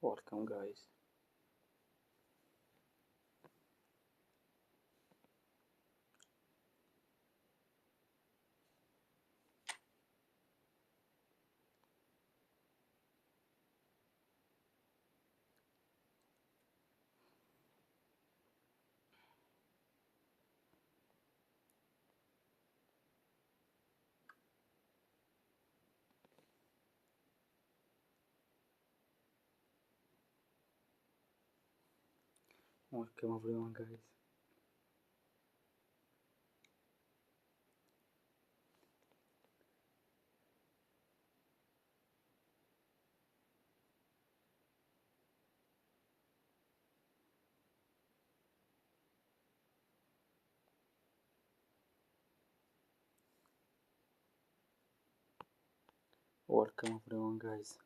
Welcome, guys. Welcome, everyone, guys. Welcome, everyone, guys.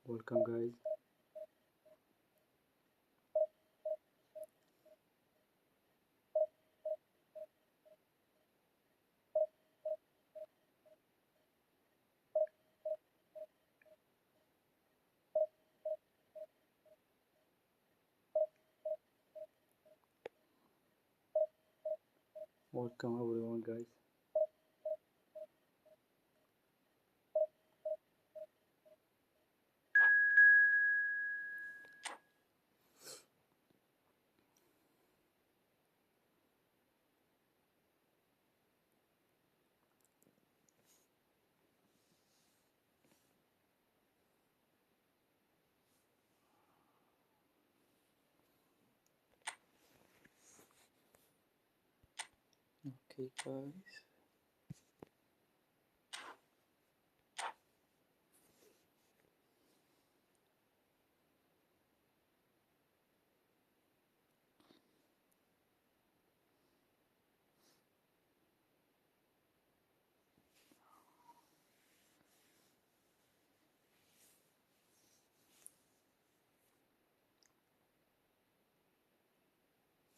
Welcome, guys. Welcome, everyone, guys. Okay, guys.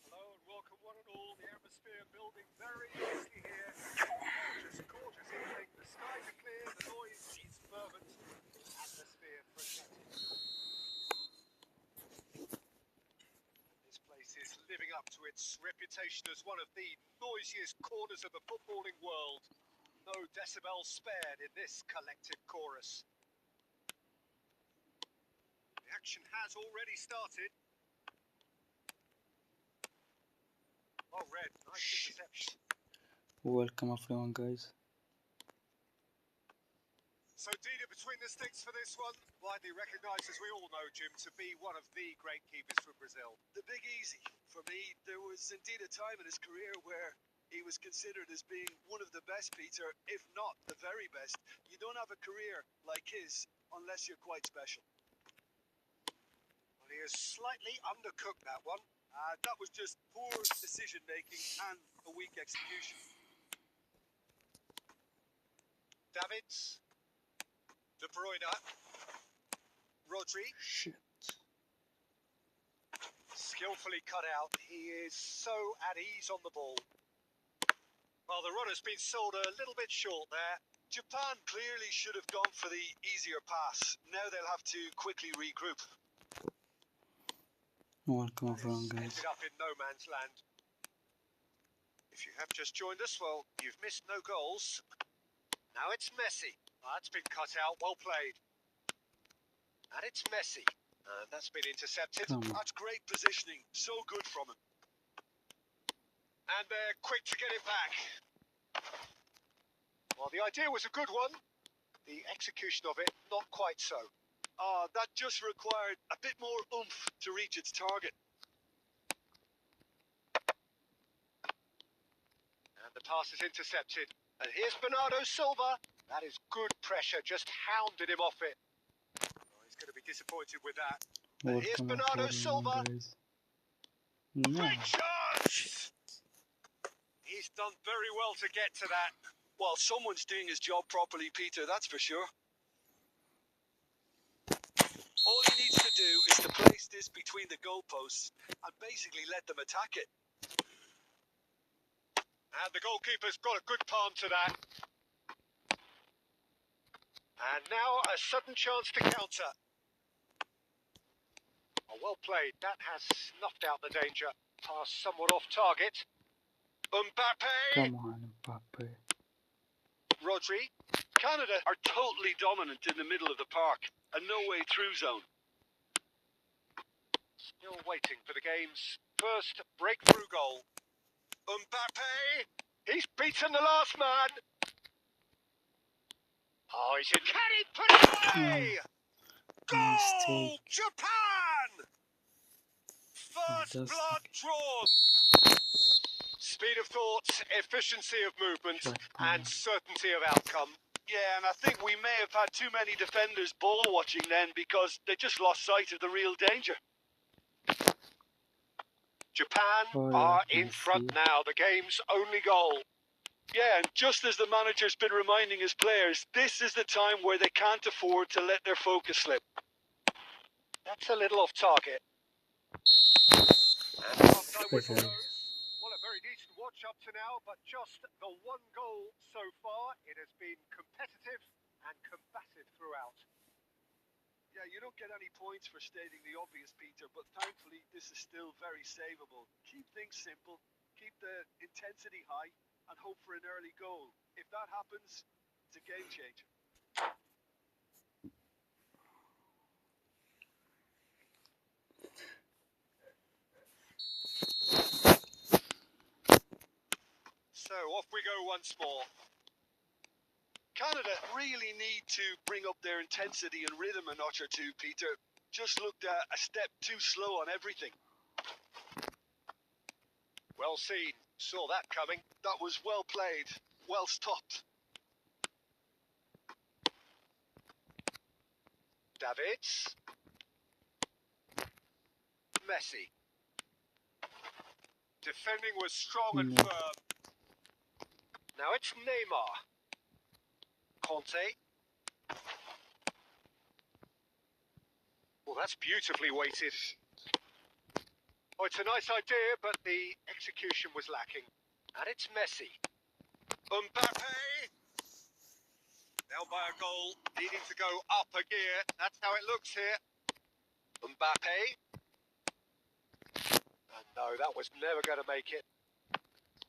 Hello and welcome one and all. The atmosphere building very nicely here. Gorgeous, gorgeous evening. The skies are clear, the noise is fervent. Atmosphere frenetic. This place is living up to its reputation as one of the noisiest corners of the footballing world. No decibels spared in this collective chorus. The action has already started. Oh, Red, nice interception. Welcome, everyone, guys. So Dida between the sticks for this one, widely recognised, as we all know, Jim, to be one of the great keepers for Brazil. The big easy for me. There was indeed a time in his career where he was considered as being one of the best, Peter, if not the very best. You don't have a career like his unless you're quite special. Well, he has slightly undercooked that one. That was just poor decision making and a weak execution. Davids, De Bruyne, Rodri. Shit. Skillfully cut out. He is so at ease on the ball. Well, the run has been sold a little bit short there. Japan clearly should have gone for the easier pass. Now they'll have to quickly regroup. Welcome, everyone, guys. Ended up in no man's land. If you have just joined us, well, you've missed no goals. Now it's Messi. That's been cut out. Well played. And it's Messi. And that's been intercepted. That's great positioning. So good from him. And they're quick to get it back. Well, the idea was a good one. The execution of it, not quite so. That just required a bit more oomph to reach its target. And the pass is intercepted. And here's Bernardo Silva. That is good pressure. Just hounded him off it. Oh, he's going to be disappointed with that. Here's Welcome Bernardo everyone, Silva. guys. No. Great chance! He's done very well to get to that. Well, someone's doing his job properly, Peter, that's for sure. All he needs to do is to place this between the goalposts and basically let them attack it. And the goalkeeper's got a good palm to that. And now a sudden chance to counter. Oh, well played. That has snuffed out the danger. Pass somewhat off target. Mbappe! Come on, Mbappe. Rodri. Canada are totally dominant in the middle of the park. A no-way through zone. Still waiting for the game's first breakthrough goal. Mbappe! He's beaten the last man! Oh, he's in. Can he put it away? Goal! Mistake. Japan! First Fantastic. blood drawn. Speed of thought, efficiency of movement, and certainty of outcome. Yeah, and I think we may have had too many defenders ball watching then because they just lost sight of the real danger. Japan Oh, are yeah, in I front see. now, the game's only goal. Yeah, and just as the manager's been reminding his players, this is the time where they can't afford to let their focus slip. That's a little off target. And the half-time whistle Okay. goes. Well, a very decent watch up to now, but just the one goal so far. It has been competitive and combative throughout. Yeah, you don't get any points for stating the obvious, Peter, but thankfully this is still very savable. Keep things simple, keep the intensity high, and hope for an early goal. If that happens, it's a game changer. So off we go once more. Canada really need to bring up their intensity and rhythm a notch or two, Peter. Just looked a step too slow on everything. Well seen. Saw that coming. That was well played, well stopped. Davids. Messi. Defending was strong and No. firm. Now it's Neymar. Conte. Well, that's beautifully weighted. Oh, it's a nice idea, but the execution was lacking. And it's Messi. Mbappe. Down by a goal, needing to go up a gear. That's how it looks here. Mbappe. And no, that was never going to make it.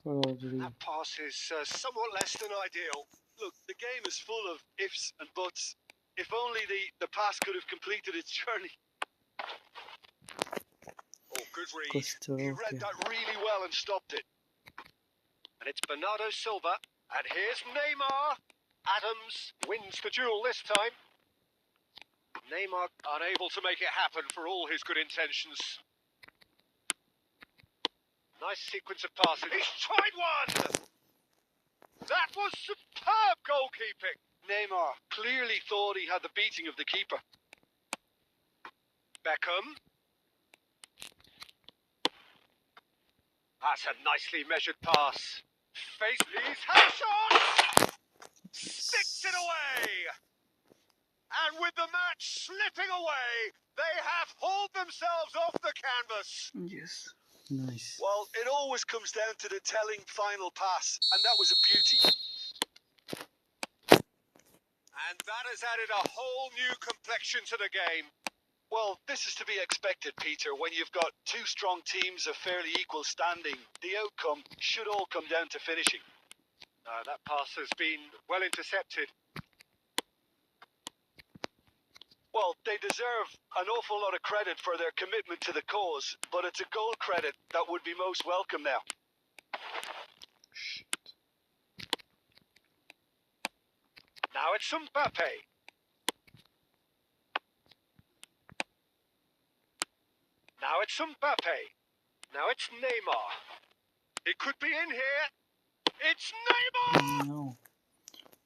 Rodri. That pass is somewhat less than ideal. Look, the game is full of ifs and buts. If only the pass could have completed its journey. Oh, good read. Costa He read Rica. that really well and stopped it. And it's Bernardo Silva. And here's Neymar. Adams wins the duel this time. Neymar unable to make it happen for all his good intentions. Nice sequence of passes. He's tried one! That was superb goalkeeping. Neymar clearly thought he had the beating of the keeper. Beckham. That's a nicely measured pass. He's had a shot! Sticks it away! And with the match slipping away, they have hauled themselves off the canvas. Yes. Nice. Well, it always comes down to the telling final pass, and that was a beauty. And that has added a whole new complexion to the game. Well, this is to be expected, Peter. When you've got two strong teams of fairly equal standing, the outcome should all come down to finishing. That pass has been well intercepted. Well, they deserve an awful lot of credit for their commitment to the cause, but it's a goal credit that would be most welcome now. Now it's Mbappe. Now it's Mbappe. Now it's Neymar. It could be in here. It's Neymar! No.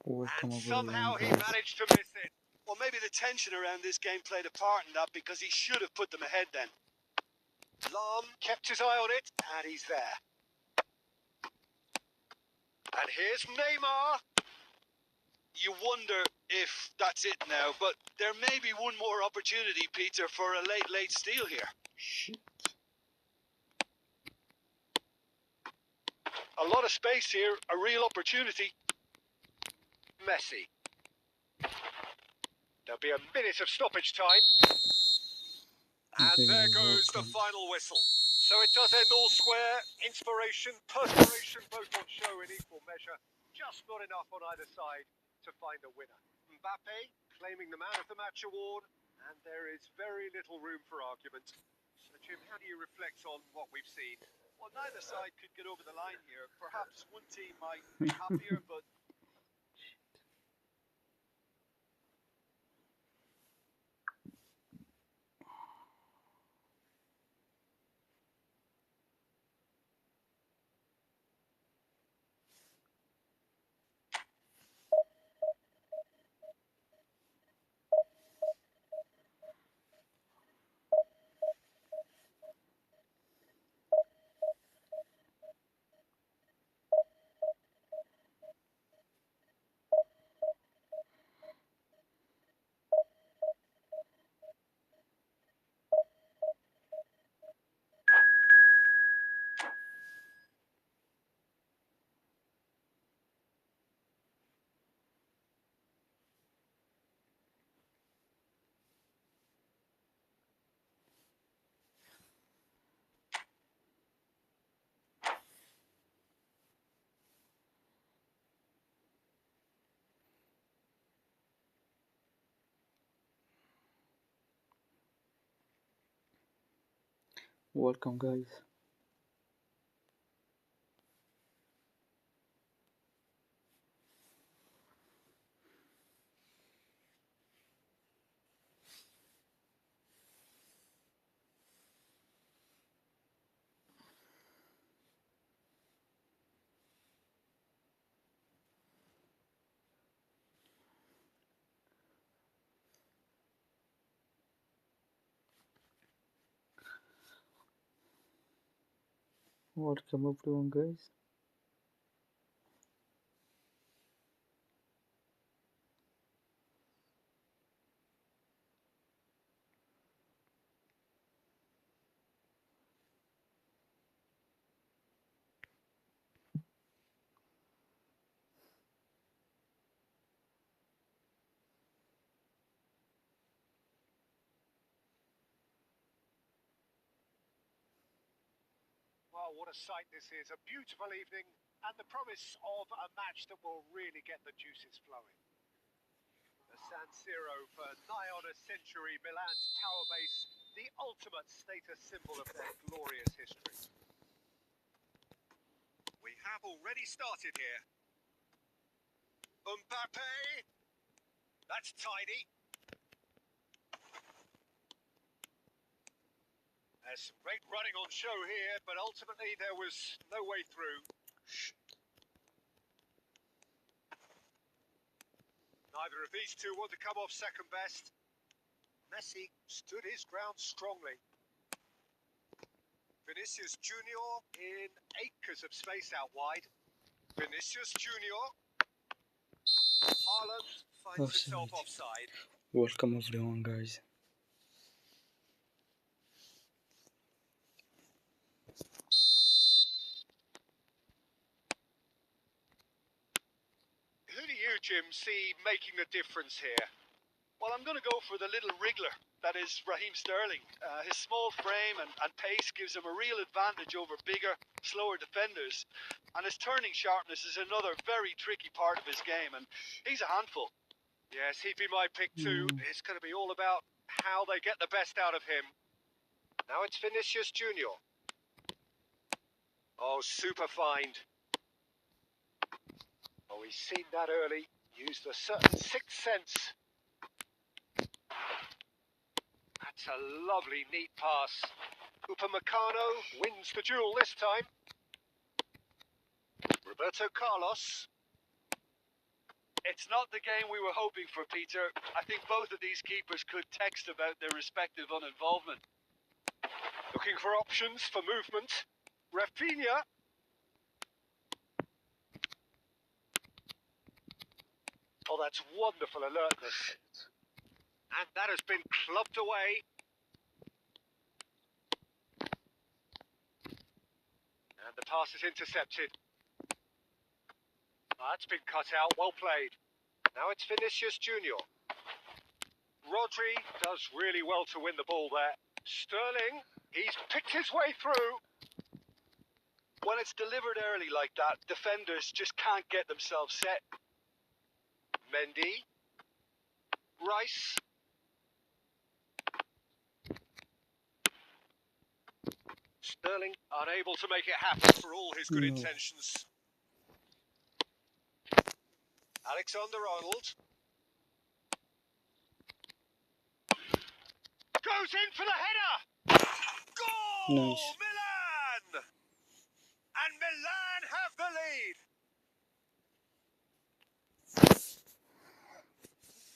Welcome And everyone, somehow he guys. managed to miss it. Well, maybe the tension around this game played a part in that because he should have put them ahead then. Lam kept his eye on it, and he's there. And here's Neymar. You wonder if that's it now, but there may be one more opportunity, Peter, for a late steal here. Shit. A lot of space here, a real opportunity. Messi. There'll be a minute of stoppage time. And Okay, there guys, goes the welcome. final whistle. So it does end all square. Inspiration, perspiration, both on show in equal measure. Just not enough on either side to find a winner. Mbappe claiming the Man of the Match award, and there is very little room for argument. So Jim, how do you reflect on what we've seen? Well, neither side could get over the line here. Perhaps one team might be happier, but Welcome, guys. Welcome, everyone, guys. Well, what a sight this is. A beautiful evening and the promise of a match that will really get the juices flowing. The San Siro for nigh on a century, Milan's power base, the ultimate status symbol of their glorious history. We have already started here. Mbappe. That's tidy. There's some great running on show here, but ultimately there was no way through. Neither of these two want to come off second best. Messi stood his ground strongly. Vinicius Junior in acres of space out wide. Vinicius Junior. Haaland finds himself offside. Welcome, everyone, guys. who do you, Jim, see making the difference here? Well, I'm going to go for the little wriggler, that is Raheem Sterling. His small frame and pace gives him a real advantage over bigger, slower defenders. And his turning sharpness is another very tricky part of his game, and he's a handful. Yes, he'd be my pick too. It's going to be all about how they get the best out of him. Now it's Vinicius Junior. Oh, super find. Oh, he's seen that early. Used a certain sixth sense. That's a lovely, neat pass. Upamecano wins the duel this time. Roberto Carlos. It's not the game we were hoping for, Peter. I think both of these keepers could text about their respective uninvolvement. Looking for options for movement. Rafinha. Oh, that's wonderful alertness. And that has been clubbed away. And the pass is intercepted. That's been cut out. Well played. Now it's Vinicius Junior. Rodri does really well to win the ball there. Sterling, he's picked his way through. When it's delivered early like that, defenders just can't get themselves set. Mendy. Rice. Sterling unable to make it happen for all his good No. intentions. Alexander-Arnold. Goes in for the header! Goal! Nice. Milan! And Milan have the lead!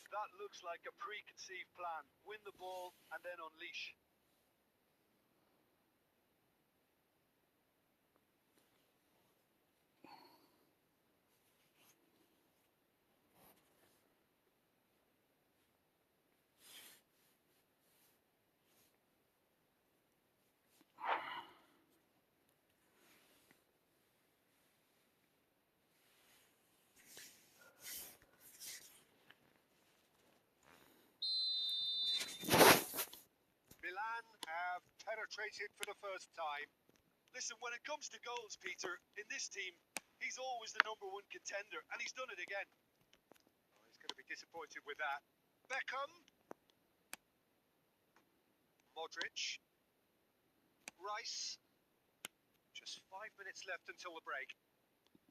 That looks like a preconceived plan. Win the ball and then unleash. Milan have penetrated for the first time. Listen, when it comes to goals, Peter, in this team, he's always the #1 contender, and he's done it again. Oh, he's going to be disappointed with that. Beckham. Modric. Rice. Just 5 minutes left until the break.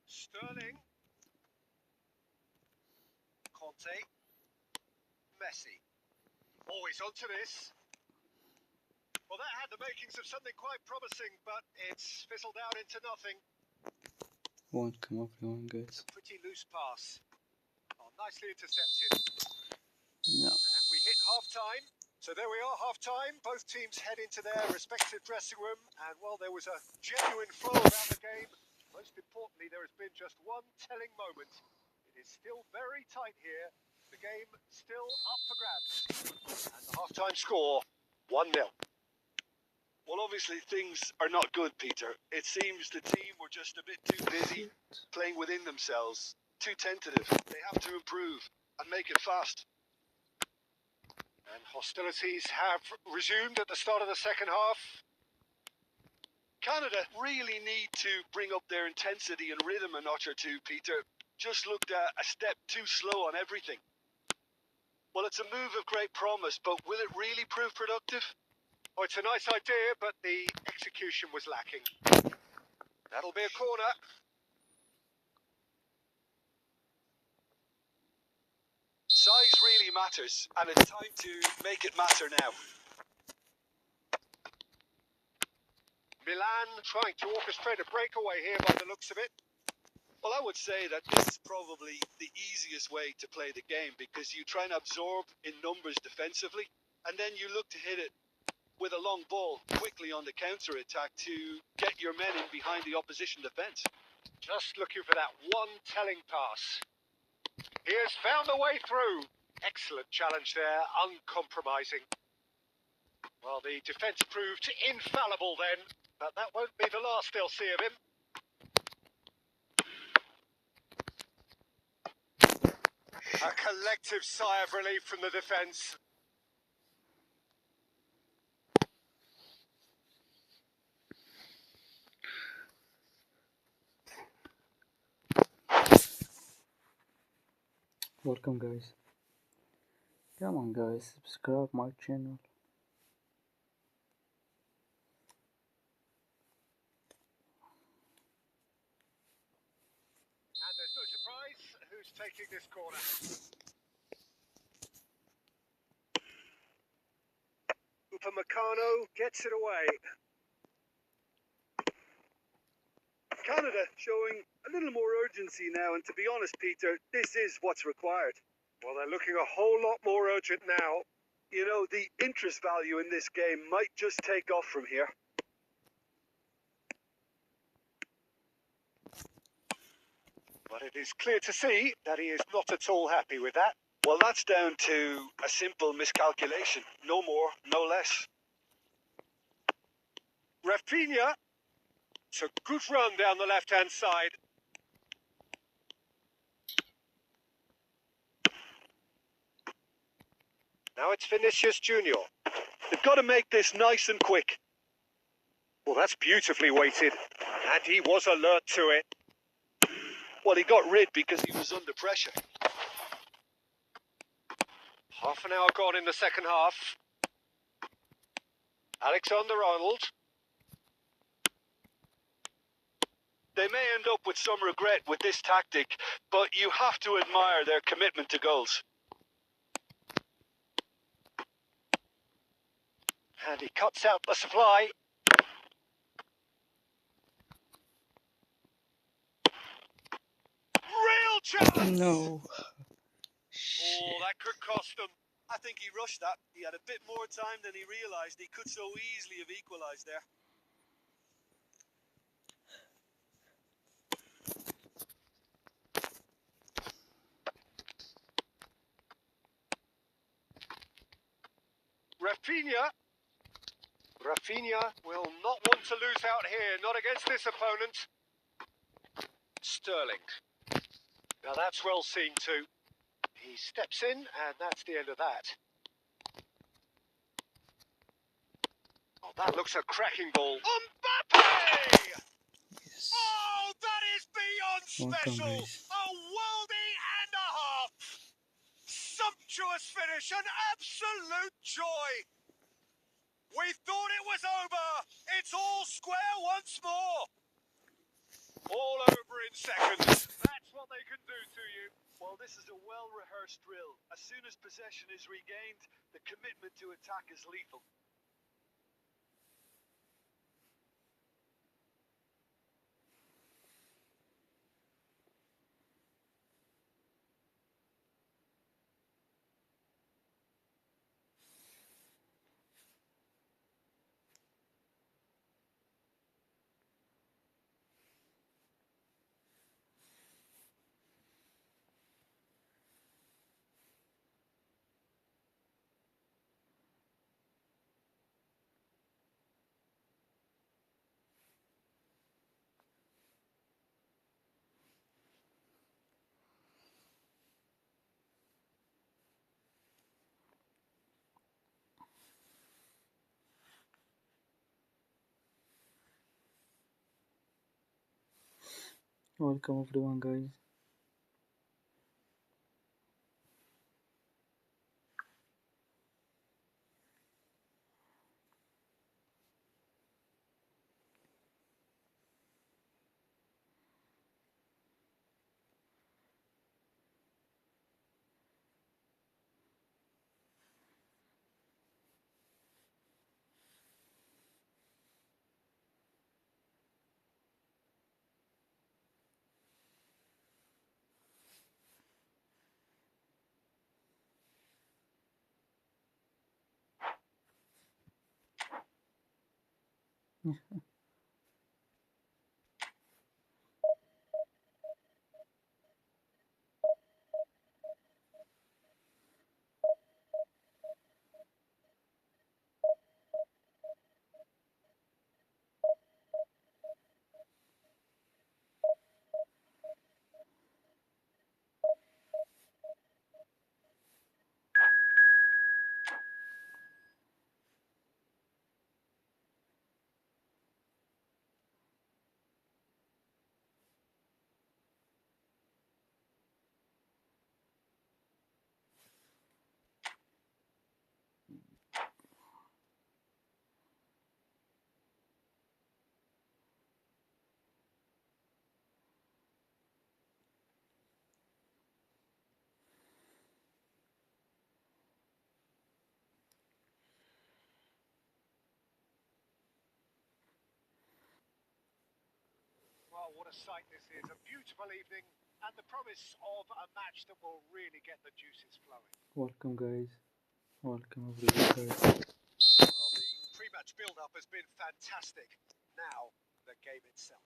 Sterling. Conte. Messi. Always onto this. Well, that had the makings of something quite promising, but it's fizzled out into nothing. Welcome everyone, guys. Pretty loose pass. Oh, nicely intercepted. No. And we hit half-time. So there we are, half-time. Both teams head into their respective dressing room. And while there was a genuine flow around the game, most importantly, there has been just one telling moment. It is still very tight here. The game still up for grabs. And the half-time score, 1-0. Well, obviously things are not good, Peter. It seems the team were just a bit too busy playing within themselves, too tentative. They have to improve and make it fast. And hostilities have resumed at the start of the second half. Canada really need to bring up their intensity and rhythm a notch or two, Peter. Just looked a step too slow on everything. Well, it's a move of great promise, but will it really prove productive? Oh, it's a nice idea, but the execution was lacking. That'll be a corner. Size really matters, and it's time to make it matter now. Milan trying to orchestrate a breakaway here by the looks of it. Well, I would say that this is probably the easiest way to play the game because you try and absorb in numbers defensively, and then you look to hit it with a long ball quickly on the counter-attack to get your men in behind the opposition defence. Just looking for that one telling pass. He has found the way through. Excellent challenge there, uncompromising. Well, the defence proved infallible then, but that won't be the last they'll see of him. A collective sigh of relief from the defence. Welcome, guys. Come on, guys, subscribe my channel. And there's no surprise who's taking this corner. Upamecano gets it away. Canada showing a little more urgency now, and to be honest, Peter, this is what's required. Well, they're looking a whole lot more urgent now. You know, the interest value in this game might just take off from here. But it is clear to see that he is not at all happy with that. Well, that's down to a simple miscalculation. No more, no less. Rafinha. It's a good run down the left-hand side. Now it's Vinicius Junior. They've got to make this nice and quick. Well, that's beautifully weighted. And he was alert to it. Well, he got rid because he was under pressure. Half an hour gone in the second half. Alexander-Arnold. They may end up with some regret with this tactic, but you have to admire their commitment to goals. And he cuts out the supply. Real chance! No. Oh, that could cost them. I think he rushed that. He had a bit more time than he realised. He could so easily have equalised there. Rafinha. Rafinha will not want to lose out here, not against this opponent. Sterling. Now that's well seen too. He steps in, and that's the end of that. Oh, that looks a cracking ball. Mbappe! Yes. Oh, that is beyond Welcome, special. guys. A worldie and a half. Sumptuous finish, an absolute joy. We thought it was over. It's all square once more. All over in seconds. That's what they can do to you. Well, this is a well-rehearsed drill. As soon as possession is regained, the commitment to attack is lethal. Welcome everyone, guys. What a sight this is. A beautiful evening and the promise of a match that will really get the juices flowing. Welcome, guys. Welcome, everybody, guys. Well, the pre-match build-up has been fantastic. Now, the game itself.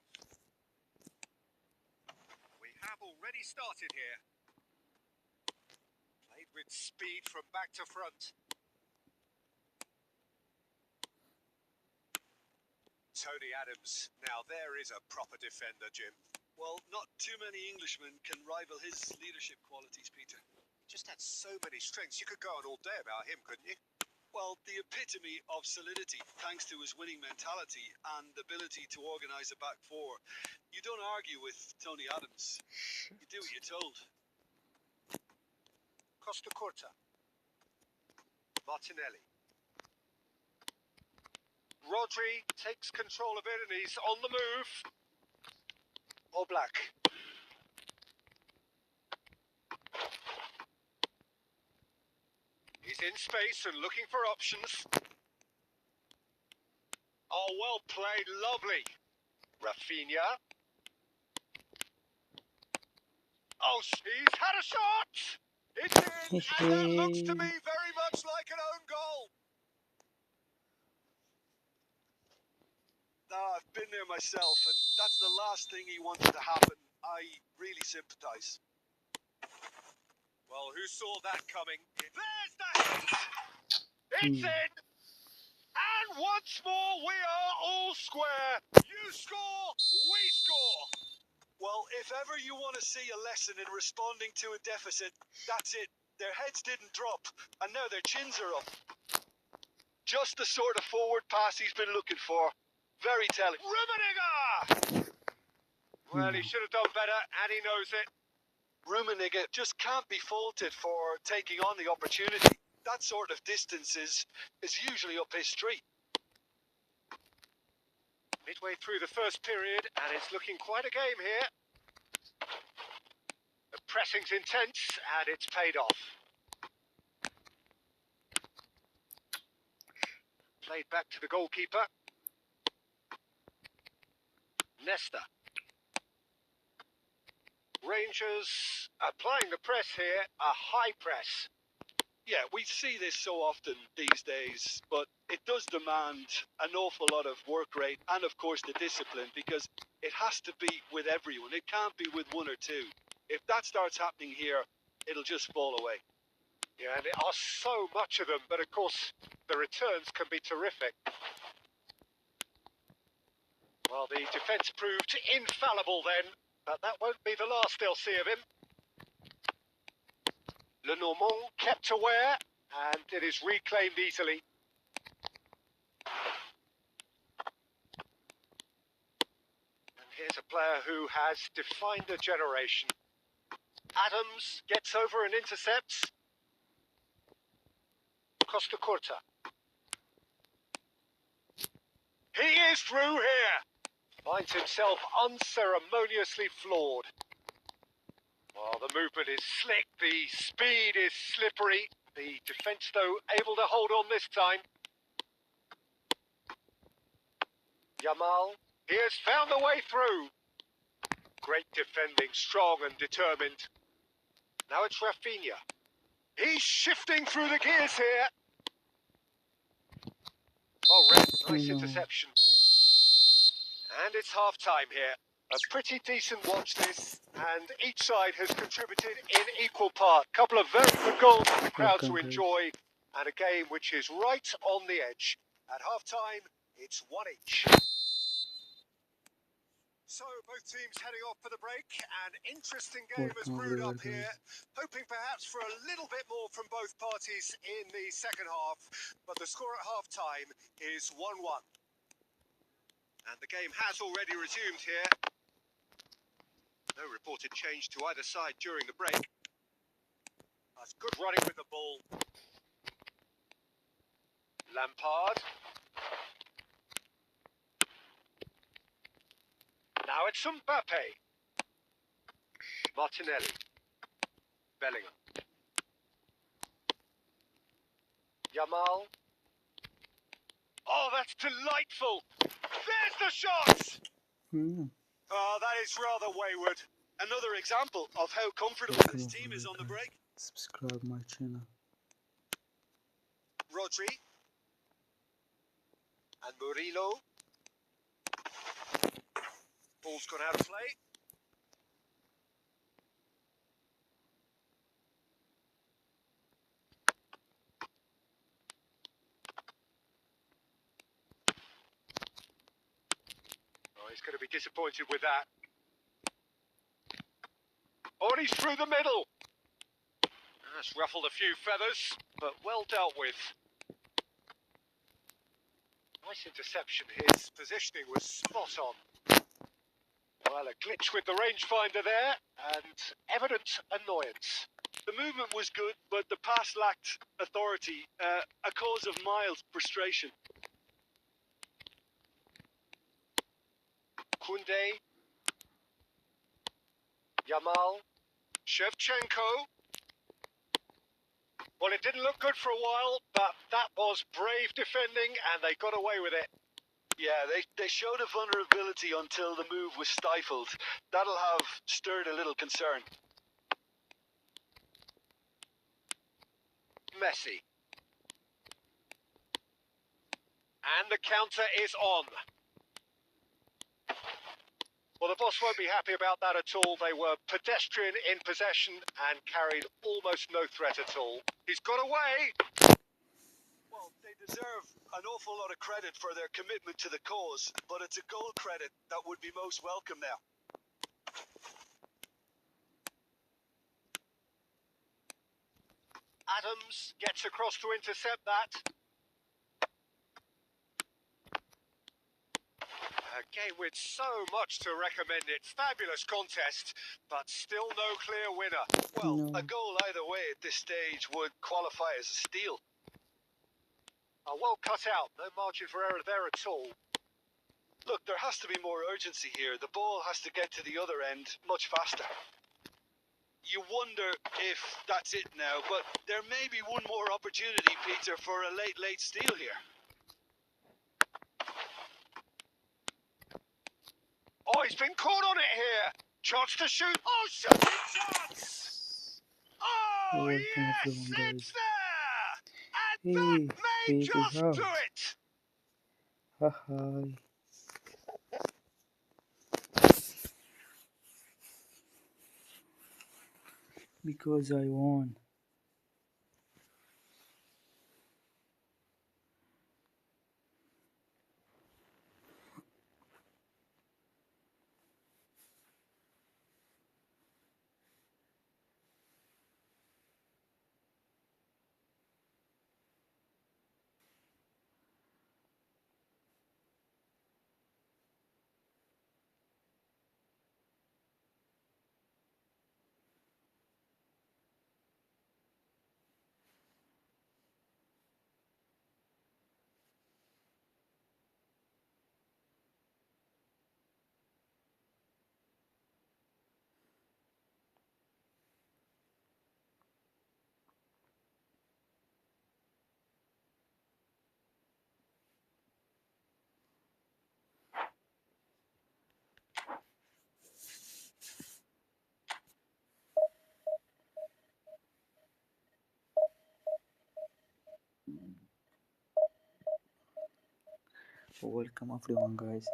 We have already started here. Played with speed from back to front. Tony Adams. Now there is a proper defender, Jim. Well, not too many Englishmen can rival his leadership qualities, Peter. He just had so many strengths. You could go on all day about him, couldn't you? Well, the epitome of solidity, thanks to his winning mentality and ability to organise a back four. You don't argue with Tony Adams. You do what you're told. Costa Curta. Martinelli. Rodri takes control of it and he's on the move. Oblak. He's in space and looking for options. Oh, well played, lovely. Rafinha. Oh, he's had a shot! It's in, and that looks to me very much like an own goal. No, I've been there myself, and that's the last thing he wanted to happen. I really sympathise. Well, who saw that coming? There's the hit! It's in! And once more, we are all square. You score, we score. Well, if ever you want to see a lesson in responding to a deficit, that's it. Their heads didn't drop, and now their chins are up. Just the sort of forward pass he's been looking for. Very telling. Rummenigge! Well, he should have done better, and he knows it. Rummenigge just can't be faulted for taking on the opportunity. That sort of distance is usually up his street. Midway through the first period, and it's looking quite a game here. The pressing's intense, and it's paid off. Played back to the goalkeeper. Nesta. Rangers applying the press here, a high press. Yeah, we see this so often these days, but it does demand an awful lot of work rate and, of course, the discipline, because it has to be with everyone. It can't be with one or two. If that starts happening here, it'll just fall away. Yeah, and there are so much of them, but of course, the returns can be terrific. Well, the defence proved infallible then, but that won't be the last they'll see of him. Lenormand kept aware, and it is reclaimed easily. And here's a player who has defined a generation. Adams gets over and intercepts. Costa Curta. He is through here. Finds himself unceremoniously floored. Well, the movement is slick, the speed is slippery. The defence, though, able to hold on this time. Yamal, he has found a way through. Great defending, strong and determined. Now it's Rafinha. He's shifting through the gears here. Oh, Red, nice interception. And it's half-time here. A pretty decent watch this, and each side has contributed in equal part. Couple of very good goals for the crowd to enjoy, and a game which is right on the edge. At half-time, it's 1 each. So both teams heading off for the break. An interesting game has brewed up here. Hoping perhaps for a little bit more from both parties in the second half, but the score at half-time is 1-1. And the game has already resumed here. No reported change to either side during the break. That's good running with the ball. Lampard. Now it's Mbappe. Martinelli. Bellingham. Yamal. Oh, that's delightful. There's the shot! Oh, that is rather wayward. Another example of how comfortable this team is on the break. Subscribe my channel. Rodri. And Murillo. Ball's gone out of play. Oh, he's going to be disappointed with that. Oh, and he's through the middle. That's ruffled a few feathers, but well dealt with. Nice interception. His positioning was spot on. Well, a glitch with the rangefinder there, and evident annoyance. The movement was good, but the pass lacked authority, a cause of mild frustration. Koundé. Yamal. Shevchenko. Well, it didn't look good for a while, but that was brave defending, and they got away with it. Yeah, they showed a vulnerability until the move was stifled. That'll have stirred a little concern. Messi. And the counter is on. Well, the boss won't be happy about that at all. They were pedestrian in possession and carried almost no threat at all. He's got away. Well, they deserve an awful lot of credit for their commitment to the cause, but it's a goal credit that would be most welcome now. Adams gets across to intercept that. A game with so much to recommend it. Fabulous contest, but still no clear winner. Well, No. a goal either way at this stage would qualify as a steal. Well cut out. No margin for error there at all. Look, there has to be more urgency here. The ball has to get to the other end much faster. You wonder if that's it now, but there may be one more opportunity, Peter, for a late steal here. Oh, he's been caught on it here. Chance to shoot. Oh, shooting chance! Oh, Welcome yes, everyone, it's guys. there! And that may Hey, just how? do it! Hi. Because I won. Welcome everyone, guys.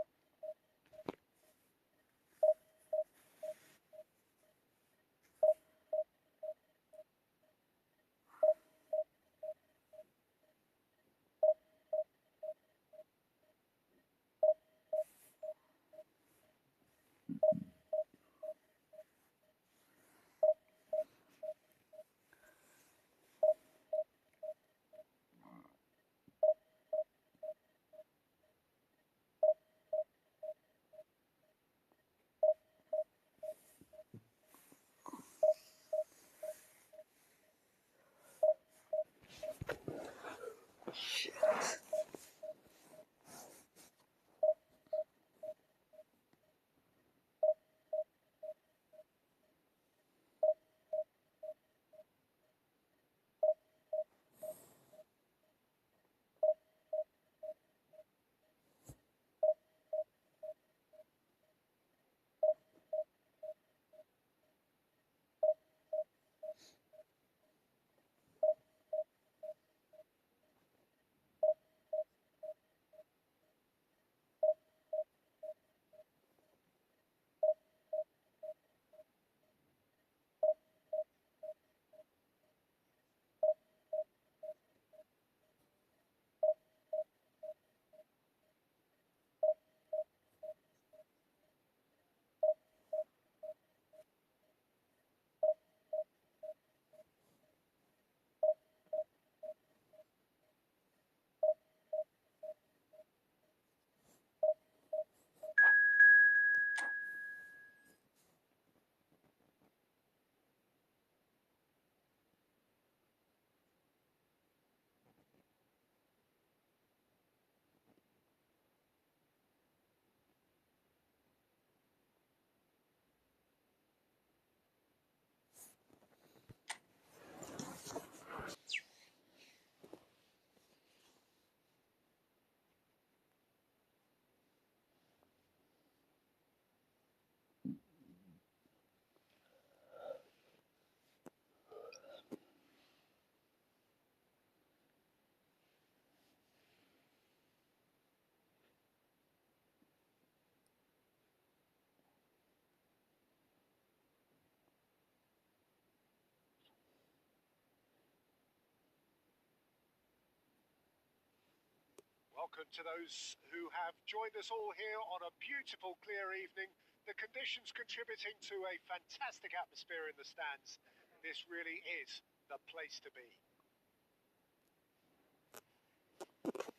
welcome to those who have joined us all here on a beautiful, clear evening. The conditions contributing to a fantastic atmosphere in the stands. This really is the place to be.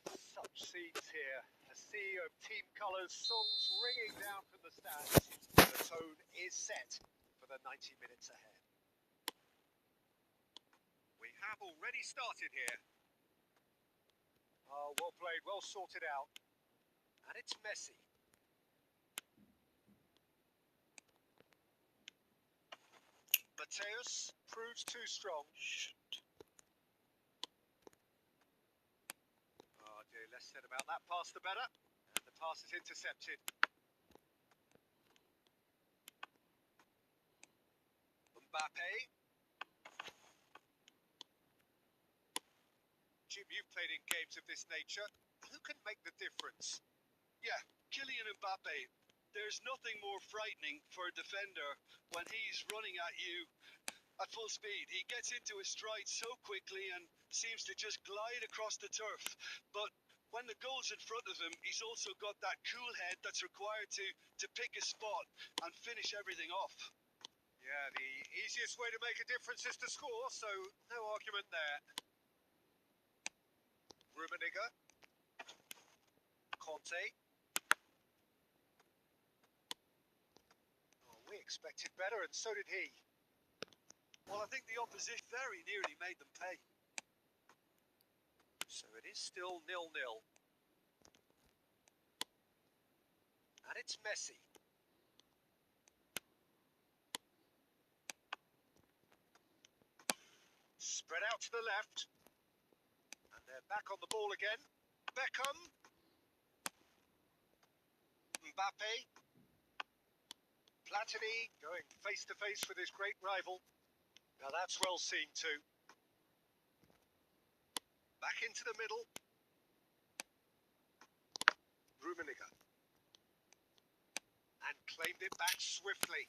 Such scenes here. A sea of team colours, songs ringing down from the stands. The tone is set for the 90 minutes ahead. We have already started here. Oh, well played, well sorted out. And it's messy. Mateus proves too strong. Oh dear, less said about that pass the better. And the pass is intercepted. Mbappe. Jim, you've played in games of this nature. Who can make the difference? Yeah, Kylian Mbappe. There's nothing more frightening for a defender when he's running at you at full speed. He gets into his stride so quickly and seems to just glide across the turf. But when the goal's in front of him, he's also got that cool head that's required to pick a spot and finish everything off. Yeah, the easiest way to make a difference is to score, so no argument there. Rummenigge. Conte. Oh, we expected better, and so did he. Well, I think the opposition very nearly made them pay. So it is still 0-0. And it's messy. Spread out to the left. And they're back on the ball again. Beckham. Mbappe. Platini going face to face with his great rival. Now that's well seen too. Back into the middle. Rummenigge. And claimed it back swiftly.